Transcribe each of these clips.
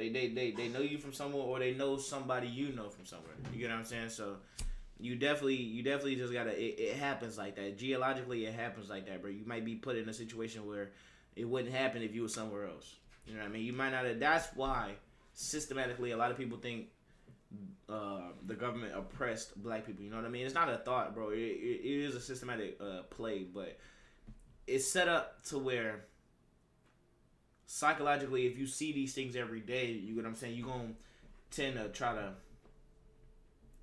They know you from somewhere, or they know somebody you know from somewhere. You get what I'm saying? So you definitely just gotta. It happens like that. Geologically, it happens like that, bro. You might be put in a situation where it wouldn't happen if you were somewhere else. You know what I mean? You might not have. That's why systematically a lot of people think the government oppressed black people. You know what I mean? It's not a thought, bro. It is a systematic play, but it's set up to where psychologically, if you see these things every day, you get what I'm saying, you're going to tend to try to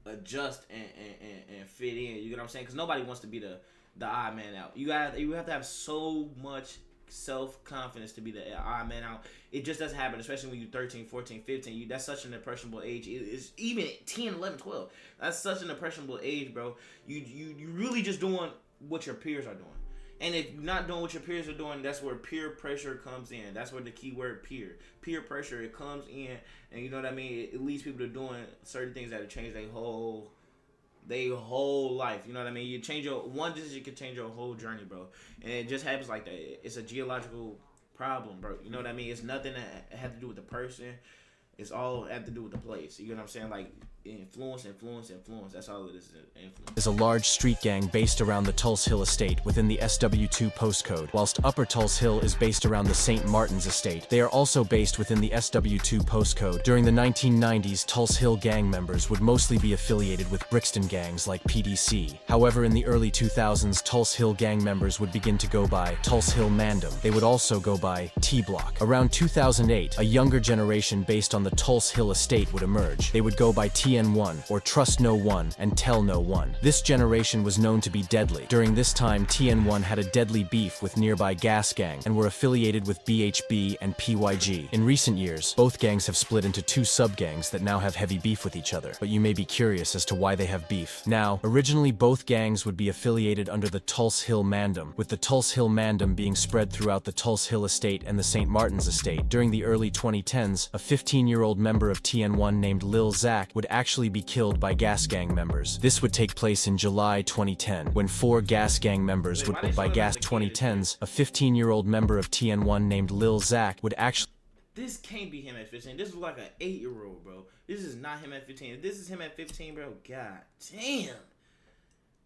adjust and fit in. You get what I'm saying? Because nobody wants to be the odd man out. You have to have so much self-confidence to be the odd man out. It just doesn't happen, especially when you're 13, 14, 15. That's such an impressionable age. It's even 10, 11, 12. That's such an impressionable age, bro. You really just doing what your peers are doing. And if you're not doing what your peers are doing, that's where peer pressure comes in. That's where the key word peer pressure, it comes in, and you know what I mean. It leads people to doing certain things that have changed their whole life. You know what I mean. You change one decision can change your whole journey, bro. And it just happens like that. It's a geological problem, bro. You know what I mean. It's nothing that have to do with the person. It's all have to do with the place. You know what I'm saying? Like influence. That's all it is. Influence. Is a large street gang based around the Tulse Hill estate within the SW2 postcode, whilst Upper Tulse Hill is based around the St. Martin's estate. They are also based within the SW2 postcode. During the 1990s, Tulse Hill gang members would mostly be affiliated with Brixton gangs like PDC. However, in the early 2000s, Tulse Hill gang members would begin to go by Tulse Hill Mandem. They would also go by T-Block. Around 2008, a younger generation based on the Tulse Hill estate would emerge. They would go by TN1, or Trust No One, and Tell No One. This generation was known to be deadly. During this time, TN1 had a deadly beef with nearby Gas Gang, and were affiliated with BHB and PYG. In recent years, both gangs have split into two sub-gangs that now have heavy beef with each other, but you may be curious as to why they have beef. Now, originally both gangs would be affiliated under the Tulse Hill Mandem, with the Tulse Hill Mandem being spread throughout the Tulse Hill estate and the St. Martin's estate. During the early 2010s, a 15-year-old member of TN1 named Lil Zach would actually be killed by Gas Gang members. This would take place in July 2010, when 4 Gas Gang members would killed by Gas 2010s. A 15-year-old member of TN1 named Lil Zach would actually... This can't be him at 15. This is like an 8-year-old, bro. This is not him at 15. If this is him at 15, bro, god damn.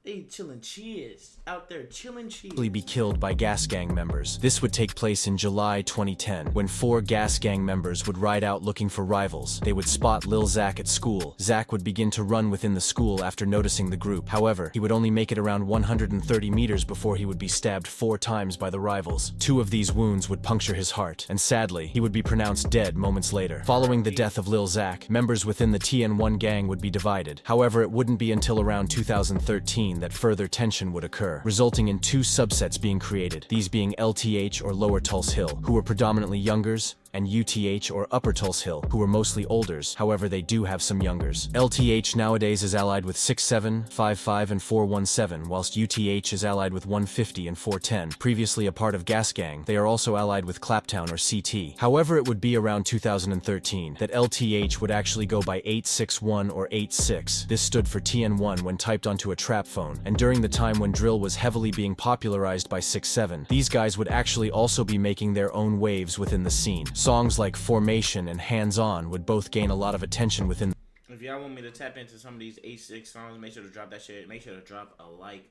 They chilling cheers. Out there chilling cheers. Be killed by Gas Gang members. This would take place in July 2010, when 4 Gas Gang members would ride out looking for rivals. They would spot Lil Zach at school. Zach would begin to run within the school after noticing the group. However, he would only make it around 130 meters before he would be stabbed 4 times by the rivals. 2 of these wounds would puncture his heart, and sadly, he would be pronounced dead moments later. Following the death of Lil Zach, members within the TN1 gang would be divided. However, it wouldn't be until around 2013 that further tension would occur, resulting in 2 subsets being created, these being LTH or Lower Tulse Hill, who were predominantly youngers, and UTH or Upper Tulse Hill, who were mostly olders. However, they do have some youngers. LTH nowadays is allied with 67, 55, and 417, whilst UTH is allied with 150 and 410. Previously a part of Gas Gang, they are also allied with Claptown or CT. However, it would be around 2013 that LTH would actually go by 861 or 86. This stood for TN1 when typed onto a trap phone, and during the time when drill was heavily being popularized by 67, these guys would actually also be making their own waves within the scene. Songs like Formation and Hands On would both gain a lot of attention within. If y'all want me to tap into some of these 8-6 songs, make sure to drop that shit. Make sure to drop a like.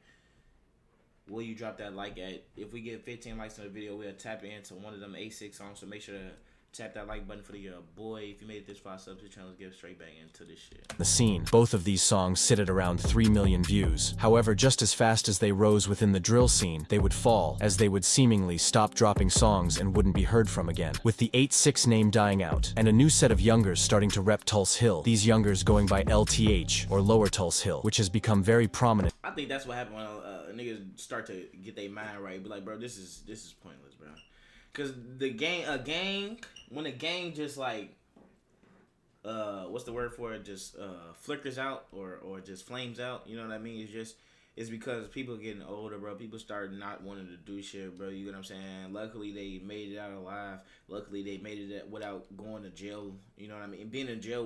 Will you drop that like at? If we get 15 likes on the video, we'll tap into one of them 8-6 songs. So make sure to tap that like button for the boy. If you made it this far, sub to the channel, let's get straight back into this shit. The scene. Both of these songs sit at around 3 million views. However, just as fast as they rose within the drill scene, they would fall, as they would seemingly stop dropping songs and wouldn't be heard from again. With the 8-6 name dying out, and a new set of youngers starting to rep Tulse Hill, these youngers going by LTH, or Lower Tulse Hill, which has become very prominent. I think that's what happened when niggas start to get their mind right. Be like, bro, this is pointless, bro. Cause when a gang just like, what's the word for it? Just flickers out or just flames out. You know what I mean? It's because people getting older, bro. People start not wanting to do shit, bro. You get what I'm saying? Luckily, they made it out alive. Luckily, they made it without going to jail. You know what I mean? Being in jail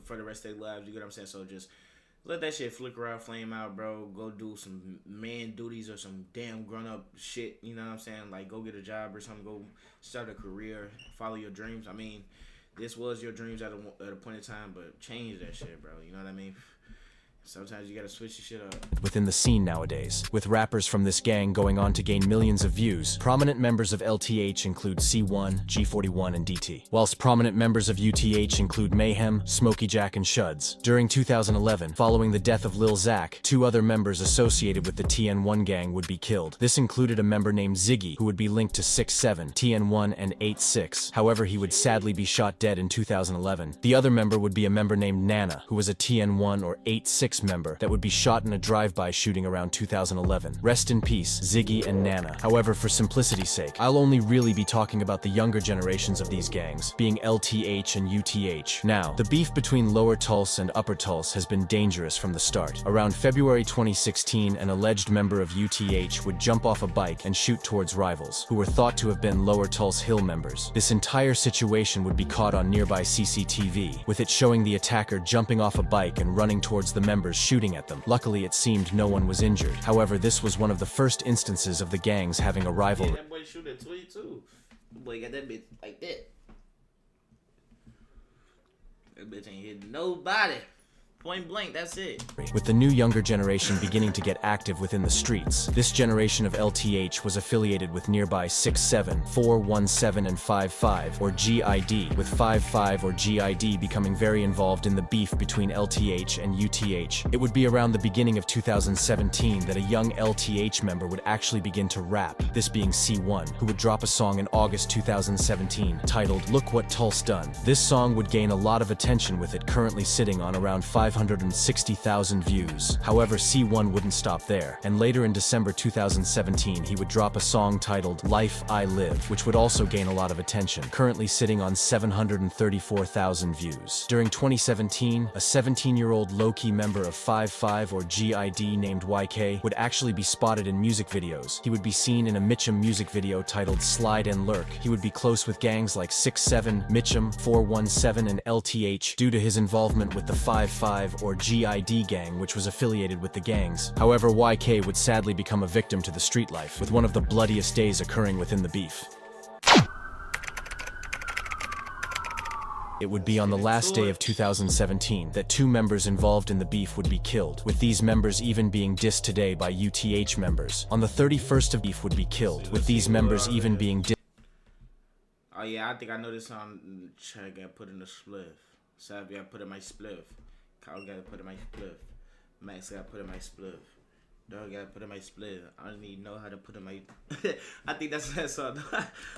for the rest of their lives. You get what I'm saying? So just let that shit flicker out, flame out, bro. Go do some man duties or some damn grown-up shit. You know what I'm saying? Like, go get a job or something. Go start a career. Follow your dreams. I mean, this was your dreams at a point in time, but change that shit, bro. You know what I mean? Sometimes you gotta switch your shit up. Within the scene nowadays, with rappers from this gang going on to gain millions of views. Prominent members of LTH include C1, G41, and DT, whilst prominent members of UTH include Mayhem, Smokey Jack, and Shuds. During 2011, following the death of Lil Zach, 2 other members associated with the TN1 gang would be killed. This included a member named Ziggy, who would be linked to 6'7", TN1, and 8'6". However, he would sadly be shot dead in 2011. The other member would be a member named Nana, who was a TN1 or 8'6" member that would be shot in a drive-by shooting around 2011. Rest in peace, Ziggy and Nana. However, for simplicity's sake, I'll only really be talking about the younger generations of these gangs, being LTH and UTH. Now, the beef between Lower Tulse and Upper Tulse has been dangerous from the start. Around February 2016, an alleged member of UTH would jump off a bike and shoot towards rivals, who were thought to have been Lower Tulse Hill members. This entire situation would be caught on nearby CCTV, with it showing the attacker jumping off a bike and running towards the members shooting at them. Luckily, it seemed no one was injured. However, this was one of the first instances of the gangs having a rivalry. Yeah, that boy shoot at 22. That boy got that bitch like that. That bitch ain't hitting nobody. Point blank, that's it. With the new younger generation beginning to get active within the streets, this generation of LTH was affiliated with nearby 6'7", 4'17", and 5'5", or GID, with 5'5", or GID becoming very involved in the beef between LTH and UTH. It would be around the beginning of 2017 that a young LTH member would actually begin to rap, this being C1, who would drop a song in August 2017 titled "Look What Tulse Done." This song would gain a lot of attention, with it currently sitting on around 560,000 views. However, C1 wouldn't stop there, and later in December 2017 he would drop a song titled "Life I Live," which would also gain a lot of attention, currently sitting on 734,000 views. During 2017, a 17-year-old low-key member of 5'5", or GID named YK would actually be spotted in music videos. He would be seen in a Mitchum music video titled "Slide and Lurk." He would be close with gangs like 6'7", Mitchum, 4'17", and LTH due to his involvement with the 5'5", or GID gang, which was affiliated with the gangs. However, YK would sadly become a victim to the street life, with one of the bloodiest days occurring within the beef. It would be on the last day of 2017 that 2 members involved in the beef would be killed, with these members even being dissed today by UTH members. On the 31st of beef would be killed, with these members even being dissed. Oh yeah, I think I know this song. Chad got put in the spliff. Sav got put in my spliff. Kyle got put in my spliff. Max got put in my spliff. Dog got put in my split. I don't even know how to put in my. I think that's that song.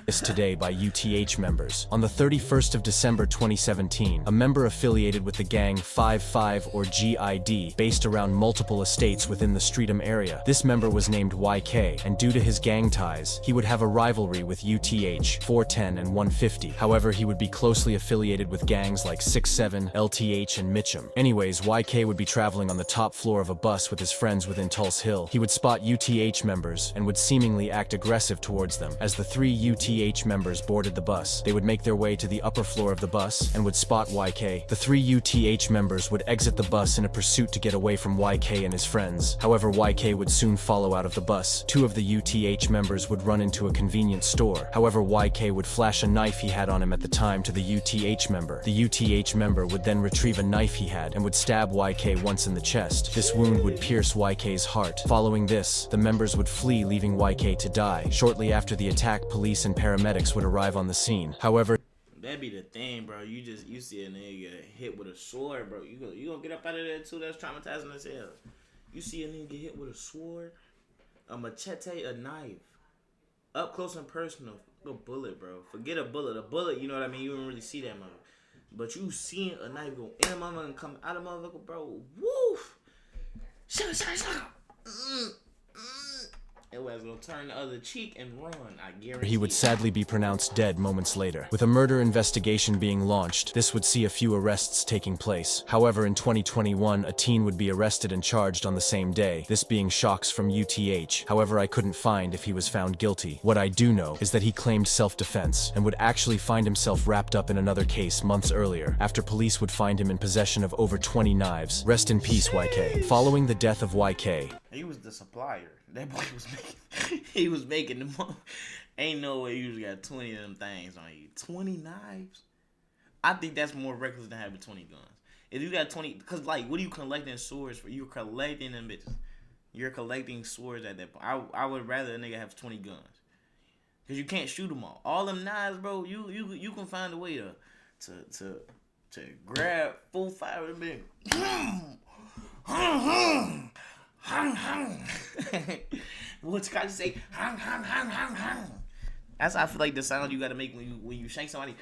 Is today by UTH members. On the 31st of December 2017, a member affiliated with the gang 5'5", or GID, based around multiple estates within the Streatham area. This member was named YK, and due to his gang ties, he would have a rivalry with UTH, 410 and 150. However, he would be closely affiliated with gangs like 6'7", LTH, and Mitchum. Anyways, YK would be traveling on the top floor of a bus with his friends within Tulse Hill. He would spot UTH members and would seemingly act aggressive towards them. As the 3 UTH members boarded the bus, they would make their way to the upper floor of the bus and would spot YK. The 3 UTH members would exit the bus in a pursuit to get away from YK and his friends. However, YK would soon follow out of the bus. 2 of the UTH members would run into a convenience store. However, YK would flash a knife he had on him at the time to the UTH member. The UTH member would then retrieve a knife he had and would stab YK once in the chest. This wound would pierce YK's heart. Following this, the members would flee, leaving YK to die. Shortly after the attack, police and paramedics would arrive on the scene. However, that be the thing, bro. You see a nigga get hit with a sword, bro. You gonna get up out of there too? That's traumatizing as hell. You see a nigga get hit with a sword, a machete, a knife, up close and personal. A bullet, bro. Forget a bullet. A bullet, you know what I mean? You don't really see that mother. But you seeing a knife go in a motherfucker and come out of motherfucker, bro. Woof. Shut. It was gonna turn the other cheek and run, I guarantee. He would sadly be pronounced dead moments later. With a murder investigation being launched, this would see a few arrests taking place. However, in 2021, a teen would be arrested and charged on the same day, this being Shocks from UTH. However, I couldn't find if he was found guilty. What I do know is that he claimed self-defense and would actually find himself wrapped up in another case months earlier, after police would find him in possession of over 20 knives. Rest in peace, YK. Following the death of YK, he was the supplier. That boy was making, he was making the money. Ain't no way you got 20 of them things on you. 20 knives? I think that's more reckless than having 20 guns. If you got 20, because like, what are you collecting swords for? You're collecting them bitches. You're collecting swords at that point. I would rather a nigga have 20 guns, cause you can't shoot them all. All them knives, bro. You can find a way to grab 4-5 of them. What's got to say? That's how I feel like the sound you gotta make when you shank somebody.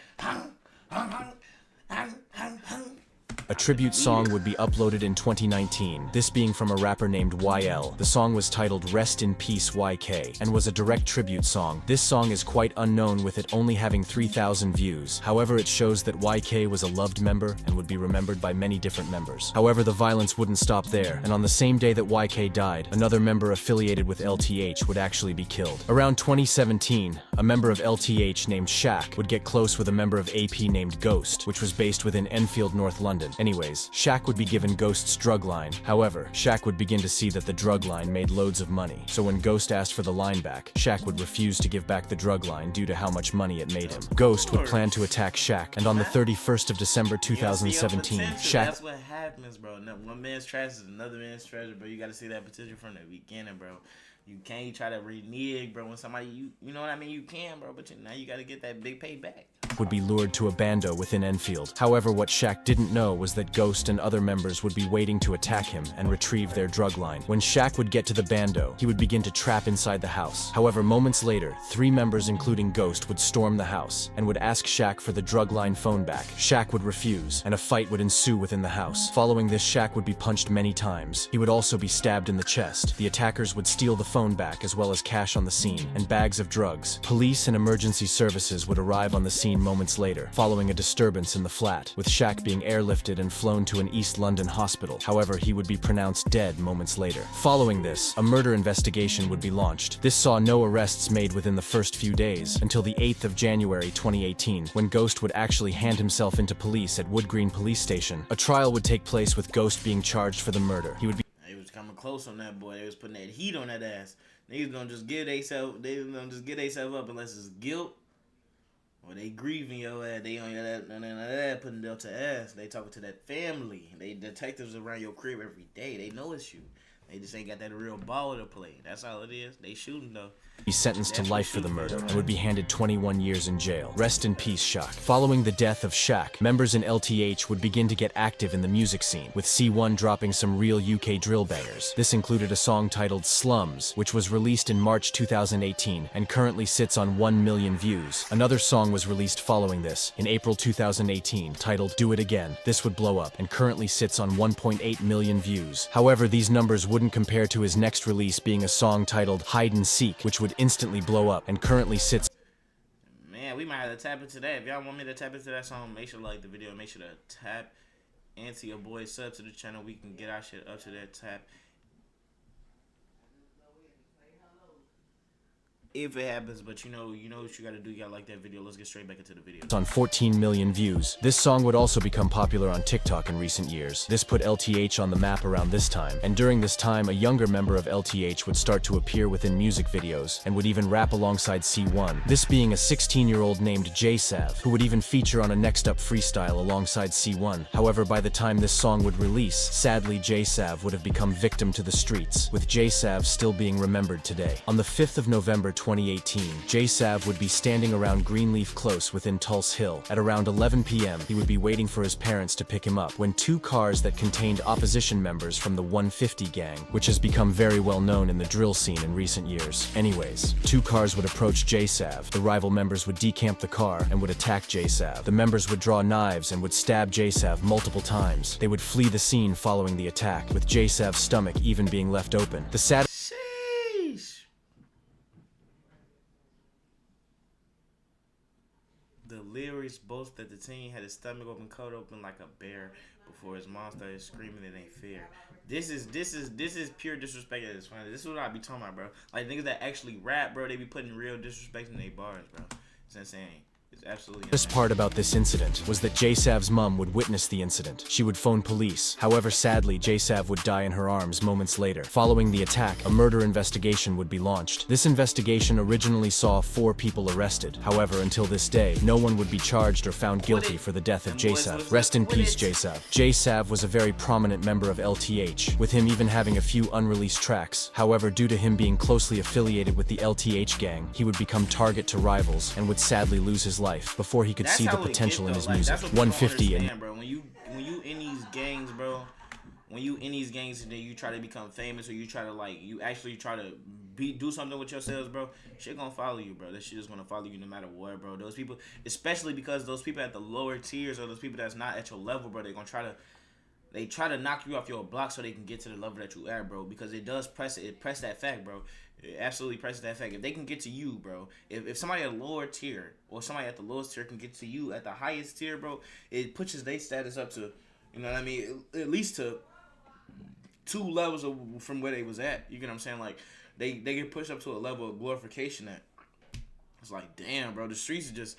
A tribute song would be uploaded in 2019, this being from a rapper named YL. The song was titled Rest in Peace YK, and was a direct tribute song. This song is quite unknown, with it only having 3,000 views. However, it shows that YK was a loved member and would be remembered by many different members. However, the violence wouldn't stop there, and on the same day that YK died, another member affiliated with LTH would actually be killed. Around 2017, a member of LTH named Shaq would get close with a member of AP named Ghost, which was based within Enfield, North London. Anyways, Shaq would be given Ghost's drug line. However, Shaq would begin to see that the drug line made loads of money. So when Ghost asked for the line back, Shaq would refuse to give back the drug line due to how much money it made him. Ghost would plan to attack Shaq, and on the 31st of December 2017, Shaq... That's what happens, bro. One man's trash is another man's treasure, bro. You gotta see that potential from the beginning, bro. You can't try to renege, bro. When somebody, you know what I mean? You can, bro, but now you gotta get that big payback. Would be lured to a bando within Enfield. However, what Shaq didn't know was that Ghost and other members would be waiting to attack him and retrieve their drug line. When Shaq would get to the bando, he would begin to trap inside the house. However, moments later, 3 members including Ghost would storm the house and would ask Shaq for the drug line phone back. Shaq would refuse, and a fight would ensue within the house. Following this, Shaq would be punched many times. He would also be stabbed in the chest. The attackers would steal the phone back as well as cash on the scene and bags of drugs. Police and emergency services would arrive on the scene moments later, following a disturbance in the flat, with Shaq being airlifted and flown to an East London hospital. However, he would be pronounced dead moments later. Following this, a murder investigation would be launched. This saw no arrests made within the first few days, until the 8th of January 2018, when Ghost would actually hand himself into police at Wood Green Police Station. A trial would take place with Ghost being charged for the murder. He would be... They was coming close on that boy. They was putting that heat on that ass. Niggas gonna just give theyself up unless it's guilt or they grieving your ass. They on that putting them to ass. They talking to that family. They detectives around your crib every day. They know it's you. They just ain't got that real ball to play. That's all it is. They shooting though. He's sentenced to life for the murder and would be handed 21 years in jail. Rest in peace, Shaq. Following the death of Shaq, members in LTH would begin to get active in the music scene, with C1 dropping some real UK drill bangers. This included a song titled Slums, which was released in March 2018 and currently sits on 1 million views. Another song was released following this in April 2018 titled Do It Again. This would blow up and currently sits on 1.8 million views. However, these numbers wouldn't compare to his next release being a song titled Hide and Seek, which would instantly blow up and currently sits... Man, we might have to tap into that. If y'all want me to tap into that song, make sure to like the video. Make sure to tap into your boy, sub to the channel. We can get our shit up to that tap. If it happens, but you know what you gotta do. You gotta like that video. Let's get straight back into the video. It's on 14 million views. This song would also become popular on TikTok in recent years. This put LTH on the map around this time, and during this time, a younger member of LTH would start to appear within music videos and would even rap alongside C1. This being a 16-year-old named JSav, who would even feature on a Next Up freestyle alongside C1. However, by the time this song would release, sadly JSav would have become victim to the streets, with JSav still being remembered today. On the 5th of November 2018, JSav would be standing around Greenleaf Close within Tulse Hill. At around 11 p.m., he would be waiting for his parents to pick him up when 2 cars that contained opposition members from the 150 gang, which has become very well known in the drill scene in recent years. Anyways, 2 cars would approach JSav. The rival members would decamp the car and would attack JSav. The members would draw knives and would stab JSav multiple times. They would flee the scene following the attack, with JSav's stomach even being left open. The sad... The lyrics boast that the teen had his stomach open, cut open like a bear before his mom started screaming it ain't fair. This is pure disrespect at its finest. This is what I be talking about, bro. Like niggas that actually rap, bro, they be putting real disrespect in their bars, bro. It's insane. absolutely The best part about this incident was that J-Sav's mum would witness the incident. She would phone police. However, sadly, J-Sav would die in her arms moments later. Following the attack, a murder investigation would be launched. This investigation originally saw 4 people arrested. However, until this day, no one would be charged or found guilty for the death of J-Sav. Rest in peace, J-Sav. J-Sav was a very prominent member of LTH, with him even having a few unreleased tracks. However, due to him being closely affiliated with the LTH gang, he would become target to rivals and would sadly lose his life before he could see the potential in his music. 150 and bro. When you in these gangs, bro, when you in these gangs and then you try to become famous or you try to you actually try to do something with yourselves, bro, shit gonna follow you, bro. That shit is gonna follow you no matter what, bro. Those people, especially because those people at the lower tiers or those people that's not at your level, bro, they're gonna try to knock you off your block so they can get to the level that you at, bro. Because it does press that fact, bro. It absolutely presses that fact. If they can get to you, bro, if somebody at a lower tier or somebody at the lowest tier can get to you at the highest tier, bro, it pushes their status up to, you know what I mean, at least to 2 levels from where they was at. You get what I'm saying? Like they get pushed up to a level of glorification that it's like, damn, bro, the streets just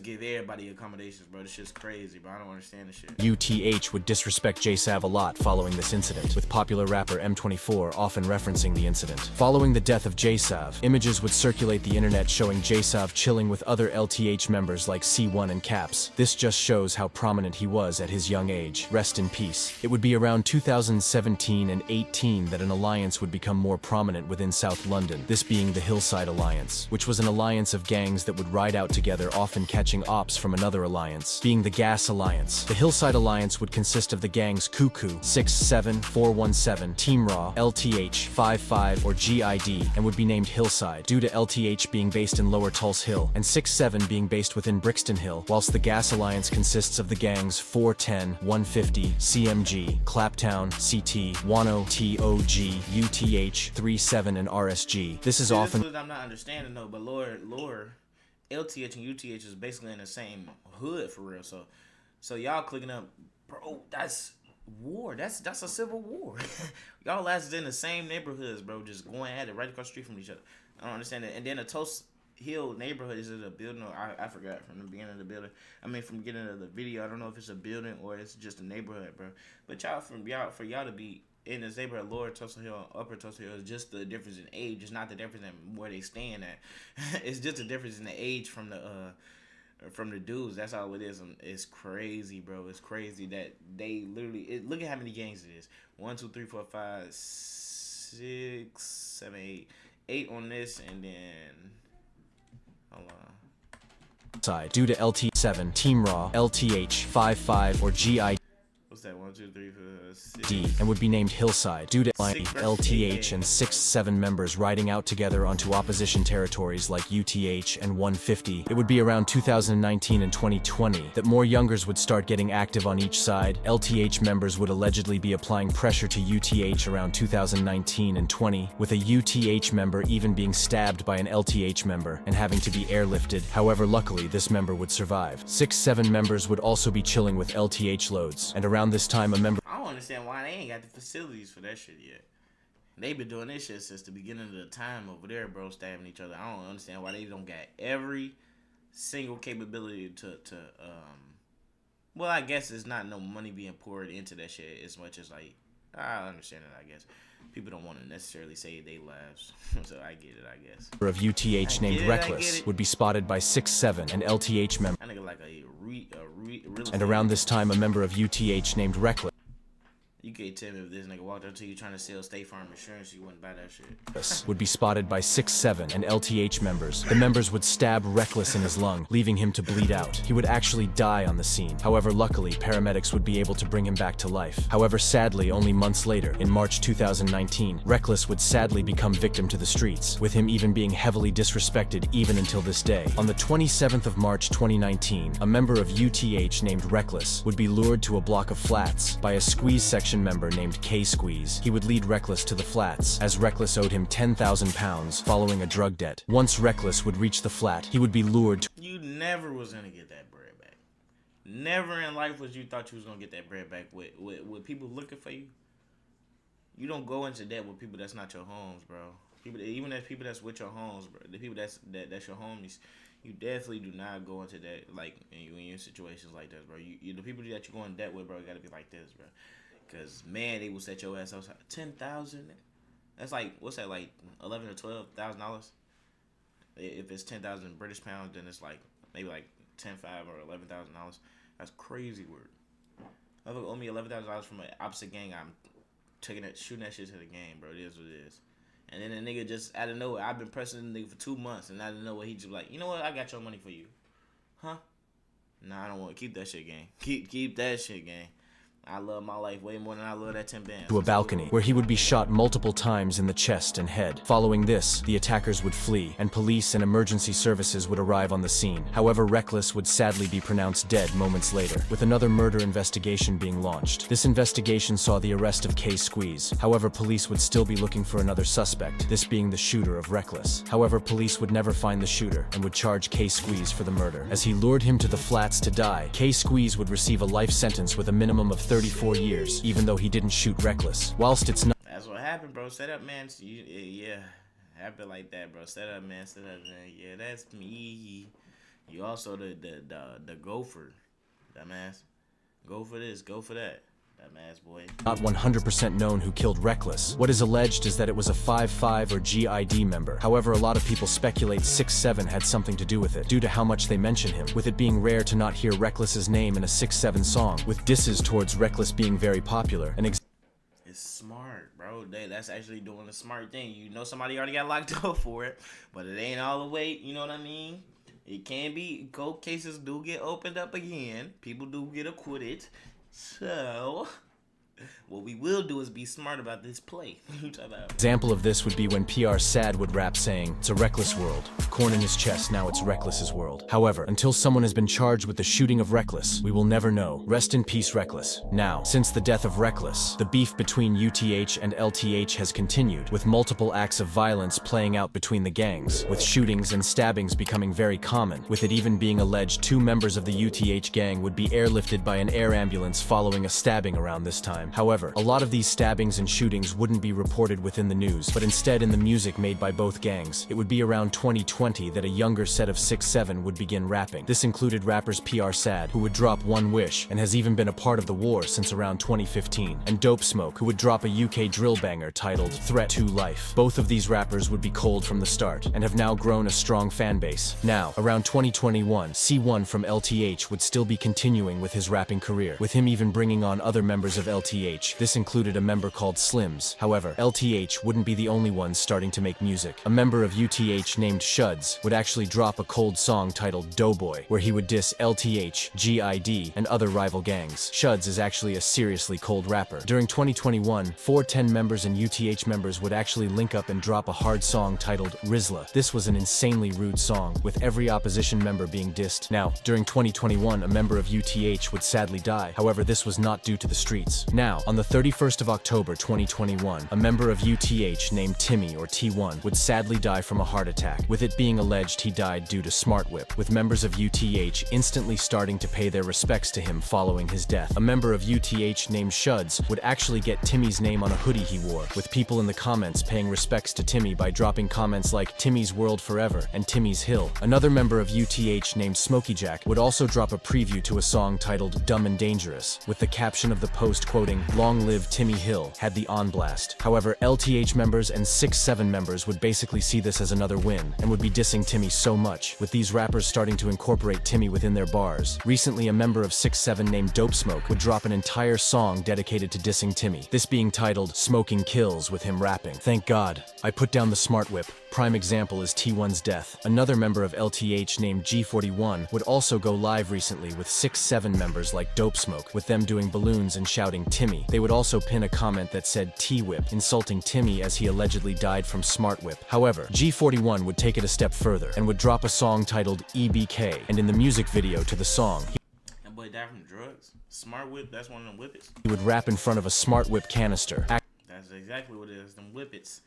give everybody accommodations, bro. This shit's crazy, bro. I don't understand this shit. UTH would disrespect J-Sav a lot following this incident, with popular rapper M24 often referencing the incident. Following the death of J-Sav, images would circulate the internet showing J-Sav chilling with other LTH members like C1 and Caps. This just shows how prominent he was at his young age. Rest in peace. It would be around 2017 and 18 that an alliance would become more prominent within South London, this being the Hillside Alliance, which was an alliance of gangs that would ride out together, often catching ops from another alliance, being the Gas Alliance. The Hillside Alliance would consist of the gangs Cuckoo, 67, 417, Team Raw, LTH, 55, or GID, and would be named Hillside, due to LTH being based in Lower Tulse Hill, and 67 being based within Brixton Hill, whilst the Gas Alliance consists of the gangs 410, 150, CMG, Claptown, CT, Wano, TOG, UTH, 37, and RSG. This is often... This is what I'm not understanding though, but lower LTH and UTH is basically in the same hood for real. So y'all clicking up, bro, that's war. That's a civil war. Y'all lasted in the same neighborhoods, bro, just going at it right across the street from each other. I don't understand that. And then the Tulse Hill neighborhood, is it a building or I forgot from the beginning of the building. I mean from the beginning of the video, I don't know if it's a building or it's just a neighborhood, bro. But for y'all to be in this neighborhood, Lower Tulse Hill, Upper Tulse Hill, is just the difference in age. It's not the difference in where they stand at. It's just the difference in the age from the dudes. That's all it is. It's crazy, bro. It's crazy that they literally. Look at how many gangs it is. 1, 2, 3, 4, 5, 6, 7, 8. 8 on this, and then hold on. Side due to LT7, Team Raw, LTH, 55, or GID. What's that? 1, 2, 3, 4, 6. And would be named Hillside due to LTH and 6-7 members riding out together onto opposition territories like UTH and 150. It would be around 2019 and 2020 that more youngers would start getting active on each side. LTH members would allegedly be applying pressure to UTH around 2019 and 20, with a UTH member even being stabbed by an LTH member and having to be airlifted. However, luckily this member would survive. 6-7 members would also be chilling with LTH loads, and around this time a member... I don't understand why they ain't got the facilities for that shit yet. They been doing this shit since the beginning of the time over there, bro, stabbing each other. I don't understand why they don't got every single capability to well, I guess it's not no money being poured into that shit as much as like, I understand it, I guess. People don't want to necessarily save their lives, so I get it, I guess. Of UTH named Reckless would be spotted by 6-7 and LTH member. I nigga like And around this time, a member of UTH named Reckless You can't tell me if this nigga walked up to you trying to sell State Farm insurance, you wouldn't buy that shit. Would be spotted by 6-7 and LTH members. The members would stab Reckless in his lung, leaving him to bleed out. He would actually die on the scene. However, luckily, paramedics would be able to bring him back to life. However, sadly, only months later, in March 2019, Reckless would sadly become victim to the streets, with him even being heavily disrespected even until this day. On the 27th of March 2019, a member of UTH named Reckless would be lured to a block of flats by a squeeze section member named K-Squeeze. He would lead Reckless to the flats, as Reckless owed him £10,000 following a drug debt. Once Reckless would reach the flat, he would be lured to... You never was gonna get that bread back. Never in life was you thought you was gonna get that bread back with people looking for you. You don't go into debt with people that's not your homes, bro. People, even as people that's with your homes, bro. The people that's your homies. You definitely do not go into that, like, when you're in situations like this, bro. You the people that you go in debt with, bro, gotta be like this, bro. Because, man, they will set your ass up. 10,000. That's like, what's that, like, 11 or $12,000? If it's 10,000 British pounds, then it's like, maybe like 10,500 or $11,000. That's crazy work. If owe me $11,000 from an opposite gang, I'm shooting that shit to the game, bro. It is what it is. And then the nigga just out of nowhere, I've been pressing the nigga for 2 months, and out of nowhere, he just like, you know what? I got your money for you, huh? Nah, I don't want to keep that shit, gang. Keep that shit, gang. I love my life way more than I love that 10 bands. To a balcony, where he would be shot multiple times in the chest and head. Following this, the attackers would flee, and police and emergency services would arrive on the scene. However, Reckless would sadly be pronounced dead moments later, with another murder investigation being launched. This investigation saw the arrest of K Squeeze. However, police would still be looking for another suspect, this being the shooter of Reckless. However, police would never find the shooter, and would charge K Squeeze for the murder. As he lured him to the flats to die, K Squeeze would receive a life sentence with a minimum of 34 years, even though he didn't shoot Reckless. Whilst it's not— That's what happened, bro. Set up, man. Yeah. Happened like that, bro. Set up, man. Yeah, that's me. You also the gopher. Dumbass. Go for this. Go for that. Dumbass boy. Not 100% known who killed Reckless. What is alleged is that it was a 5-5 or GID member. However, a lot of people speculate 6-7 had something to do with it, due to how much they mention him, with it being rare to not hear Reckless's name in a 6-7 song, with disses towards Reckless being very popular. It's smart, bro. That's actually doing a smart thing. You know somebody already got locked up for it, but it ain't all the way, you know what I mean? It can be, cold cases do get opened up again. People do get acquitted. So, what we will do is be smart about this play. example of this would be when PR Sad would rap saying, "It's a reckless world. Corn in his chest, now it's Reckless's world." However, until someone has been charged with the shooting of Reckless, we will never know. Rest in peace, Reckless. Now, since the death of Reckless, the beef between UTH and LTH has continued, with multiple acts of violence playing out between the gangs, with shootings and stabbings becoming very common, with it even being alleged 2 members of the UTH gang would be airlifted by an air ambulance following a stabbing around this time. However, a lot of these stabbings and shootings wouldn't be reported within the news, but instead in the music made by both gangs. It would be around 2020 that a younger set of 6-7 would begin rapping. This included rappers PR Sad, who would drop One Wish, and has even been a part of the war since around 2015, and Dope Smoke, who would drop a UK drill banger titled Threat to Life. Both of these rappers would be cold from the start, and have now grown a strong fan base. Now, around 2021, C1 from LTH would still be continuing with his rapping career, with him even bringing on other members of LTH. This included a member called Slims. However, LTH wouldn't be the only ones starting to make music. A member of UTH named Shuds would actually drop a cold song titled Doughboy, where he would diss LTH, GID, and other rival gangs. Shuds is actually a seriously cold rapper. During 2021, 410 members and UTH members would actually link up and drop a hard song titled Rizla. This was an insanely rude song, with every opposition member being dissed. Now, during 2021, a member of UTH would sadly die. However, this was not due to the streets. Now, on the 31st of October 2021, a member of UTH named Timmy, or T1, would sadly die from a heart attack, with it being alleged he died due to smart whip, with members of UTH instantly starting to pay their respects to him following his death. A member of UTH named Shuds would actually get Timmy's name on a hoodie he wore, with people in the comments paying respects to Timmy by dropping comments like Timmy's World Forever and Timmy's Hill. Another member of UTH named Smokey Jack would also drop a preview to a song titled Dumb and Dangerous, with the caption of the post quoting, "Long live Timmy Hill," had the on blast. However, LTH members and 6-7 members would basically see this as another win, and would be dissing Timmy so much, with these rappers starting to incorporate Timmy within their bars. Recently, a member of 6-7 named Dope Smoke would drop an entire song dedicated to dissing Timmy, this being titled Smoking Kills, with him rapping, "Thank God, I put down the smart whip." Prime example is T1's death. Another member of LTH named G41 would also go live recently with 6-7 members like Dope Smoke, with them doing balloons and shouting Timmy. They would also pin a comment that said T-Whip, insulting Timmy as he allegedly died from smart whip. However, G41 would take it a step further and would drop a song titled EBK, and in the music video to the song, that boy died from drugs. Smart whip, that's one of them whippets. He would rap in front of a smart whip canister, That's exactly what it is, them whippets.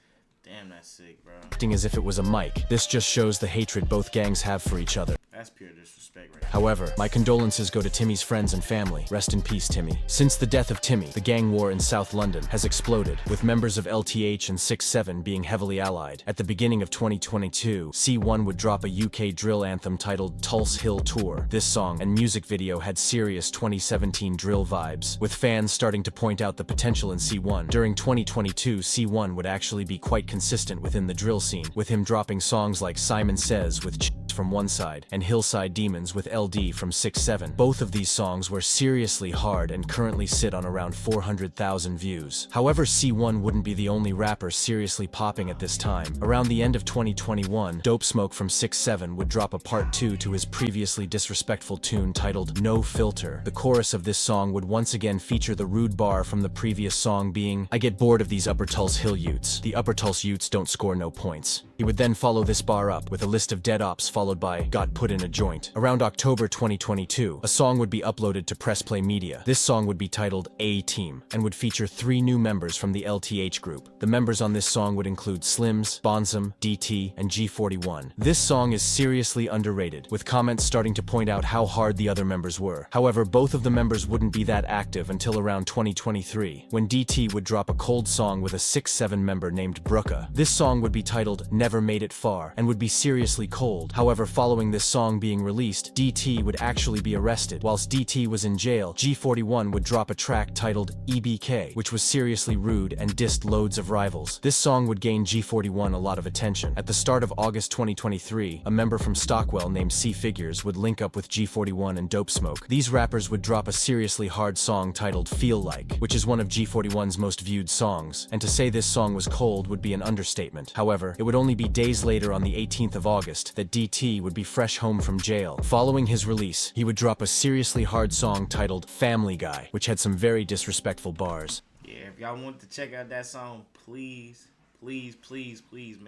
Damn, that's sick, bro. acting as if it was a mic. This just shows the hatred both gangs have for each other. That's pure disrespect right there. However, my condolences go to Timmy's friends and family. Rest in peace, Timmy. Since the death of Timmy, the gang war in South London has exploded, with members of LTH and 6-7 being heavily allied. At the beginning of 2022, C1 would drop a UK drill anthem titled Tulse Hill Tour. This song and music video had serious 2017 drill vibes, with fans starting to point out the potential in C1. During 2022, C1 would actually be quite consistent within the drill scene, with him dropping songs like Simon Says with from one side, and Hillside Demons with LD from 6-7. Both of these songs were seriously hard and currently sit on around 400,000 views. However, C1 wouldn't be the only rapper seriously popping at this time. Around the end of 2021, Dope Smoke from 6-7 would drop a part 2 to his previously disrespectful tune titled No Filter. The chorus of this song would once again feature the rude bar from the previous song being, "I get bored of these Upper Tulse Hill Utes. The Upper Tulse Utes don't score no points." He would then follow this bar up with a list of dead ops followed by "Got put in a joint." Around October 2022, a song would be uploaded to Press Play Media. This song would be titled A-Team and would feature 3 new members from the LTH group. The members on this song would include Slims, Bonzum, DT, and G41. This song is seriously underrated, with comments starting to point out how hard the other members were. However, both of the members wouldn't be that active until around 2023, when DT would drop a cold song with a 6-7 member named Brooka. This song would be titled Never Made It Far and would be seriously cold. However, following this song being released, DT would actually be arrested. Whilst DT was in jail, G41 would drop a track titled EBK, which was seriously rude and dissed loads of rivals. This song would gain G41 a lot of attention. At the start of August 2023, a member from Stockwell named C Figures would link up with G41 and Dope Smoke. These rappers would drop a seriously hard song titled Feel Like, which is one of G41's most viewed songs, and to say this song was cold would be an understatement. However, it would only be days later on the 18th of August that DT would be fresh home from jail. Following his release, he would drop a seriously hard song titled Family Guy, which had some very disrespectful bars. Yeah, if y'all want to check out that song, please make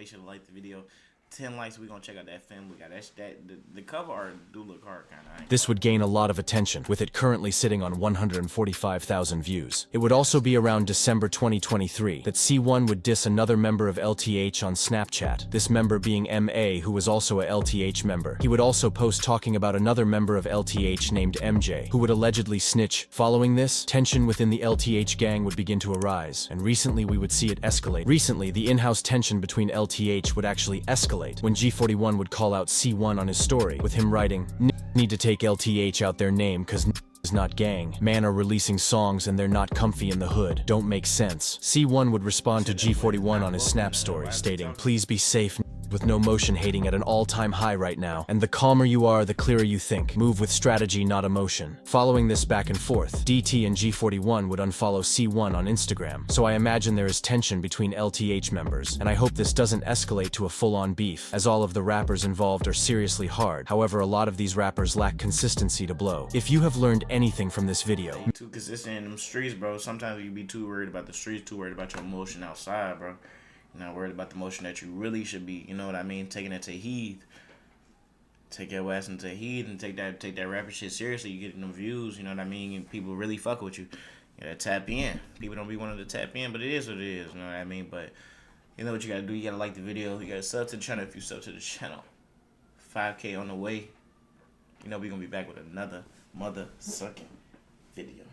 sure to like the video. 10 likes, we're gonna check out that Family Guy. The cover art do look hard, kinda. This would gain a lot of attention, with it currently sitting on 145,000 views. It would also be around December 2023 that C1 would diss another member of LTH on Snapchat, this member being MA, who was also a LTH member. He would also post talking about another member of LTH named MJ, who would allegedly snitch. Following this, tension within the LTH gang would begin to arise, and recently we would see it escalate. Recently, the in-house tension between LTH would actually escalate when G41 would call out C1 on his story, with him writing, "Need to take LTH out their name cause is not gang. Man are releasing songs and they're not comfy in the hood. Don't make sense." C1 would respond to G41 on his Snap story, stating, "Please be safe, with no motion hating at an all-time high right now. And the calmer you are, the clearer you think. Move with strategy, not emotion." Following this back and forth, DT and G41 would unfollow C1 on Instagram. So I imagine there is tension between LTH members, and I hope this doesn't escalate to a full-on beef, as all of the rappers involved are seriously hard. However, a lot of these rappers lack consistency to blow. If you have learned anything from this video, Too consistent in them streets, bro. Sometimes you be too worried about the streets, too worried about your emotion outside, bro. You're not worried about the motion that you really should be, you know what I mean? Taking it to heat. Take your ass into heat and take that rapper shit seriously. You getting them views, you know what I mean? And people really fuck with you. You gotta tap in. People don't be wanting to tap in, but it is what it is, you know what I mean? But you know what you gotta do? You gotta like the video. You gotta sub to the channel if you sub to the channel. 5K on the way. You know we're gonna be back with another mother sucking video.